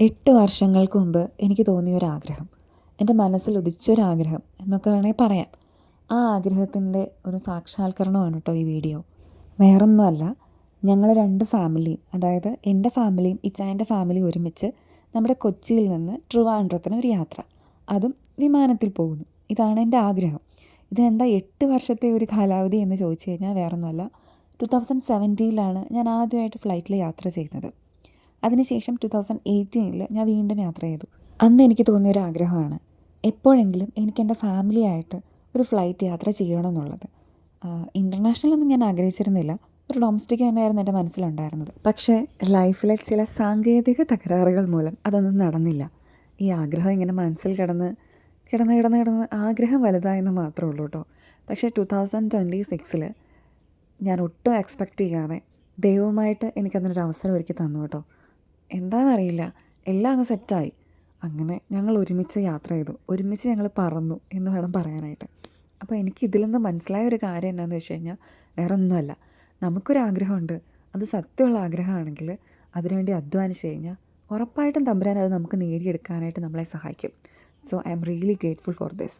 8 വർഷങ്ങൾക്ക് മുമ്പ് എനിക്ക് തോന്നിയൊരാഗ്രഹം, എൻ്റെ മനസ്സിൽ ഉദിച്ചൊരാഗ്രഹം എന്നൊക്കെ വേണമെങ്കിൽ പറയാം. ആ ആഗ്രഹത്തിൻ്റെ ഒരു സാക്ഷാത്കരണമാണ് കേട്ടോ ഈ വീഡിയോ. വേറൊന്നുമല്ല, ഞങ്ങൾ 2 ഫാമിലിയും, അതായത് എൻ്റെ ഫാമിലിയും ഇച്ചായൻ്റെ ഫാമിലിയും ഒരുമിച്ച് നമ്മുടെ കൊച്ചിയിൽ നിന്ന് ട്രിവാൻഡ്രത്തിന് ഒരു യാത്ര, അതും വിമാനത്തിൽ പോകുന്നു. ഇതാണ് എൻ്റെ ആഗ്രഹം. ഇതിനെന്താ 8 വർഷത്തെ ഒരു കാലാവധി എന്ന് ചോദിച്ചു കഴിഞ്ഞാൽ വേറൊന്നുമല്ല, 2017 ഞാൻ ആദ്യമായിട്ട് ഫ്ലൈറ്റിൽ യാത്ര ചെയ്യുന്നത്. അതിനുശേഷം 2018 ഞാൻ വീണ്ടും യാത്ര ചെയ്തു. അന്ന് എനിക്ക് തോന്നിയൊരാഗ്രഹമാണ് എപ്പോഴെങ്കിലും എനിക്ക് എൻ്റെ ഫാമിലിയായിട്ട് ഒരു ഫ്ലൈറ്റ് യാത്ര ചെയ്യണമെന്നുള്ളത്. ഇൻ്റർനാഷണലൊന്നും ഞാൻ ആഗ്രഹിച്ചിരുന്നില്ല, ഒരു ഡൊമസ്റ്റിക് തന്നെയായിരുന്നു എൻ്റെ മനസ്സിലുണ്ടായിരുന്നത്. പക്ഷേ ലൈഫിലെ ചില സാങ്കേതിക തകരാറുകൾ മൂലം അതൊന്നും നടന്നില്ല. ഈ ആഗ്രഹം ഇങ്ങനെ മനസ്സിൽ കിടന്ന് ആഗ്രഹം വലുതായെന്ന് മാത്രമേ ഉള്ളൂ കേട്ടോ. പക്ഷേ 2026 ഞാൻ ഒട്ടും എക്സ്പെക്റ്റ് ചെയ്യാതെ ദൈവമായിട്ട് എനിക്കതിനൊരു അവസരം ഒരുക്കി തന്നു കേട്ടോ. എന്താണെന്നറിയില്ല, എല്ലാം അങ്ങ് സെറ്റായി. അങ്ങനെ ഞങ്ങൾ ഒരുമിച്ച് യാത്ര ചെയ്തു, ഒരുമിച്ച് ഞങ്ങൾ പറന്നു എന്ന് വേണം പറയാനായിട്ട്. അപ്പോൾ എനിക്ക് ഇതിൽ നിന്ന് മനസ്സിലായ ഒരു കാര്യം എന്താണെന്ന് വെച്ച് കഴിഞ്ഞാൽ വേറെ ഒന്നുമല്ല, നമുക്കൊരാഗ്രഹമുണ്ട്, അത് സത്യമുള്ള ആഗ്രഹമാണെങ്കിൽ അതിനുവേണ്ടി അധ്വാനിച്ച് കഴിഞ്ഞാൽ ഉറപ്പായിട്ടും തമ്പുരാൻ അത് നമുക്ക് നേടിയെടുക്കാനായിട്ട് നമ്മളെ സഹായിക്കും. So I am really grateful for this.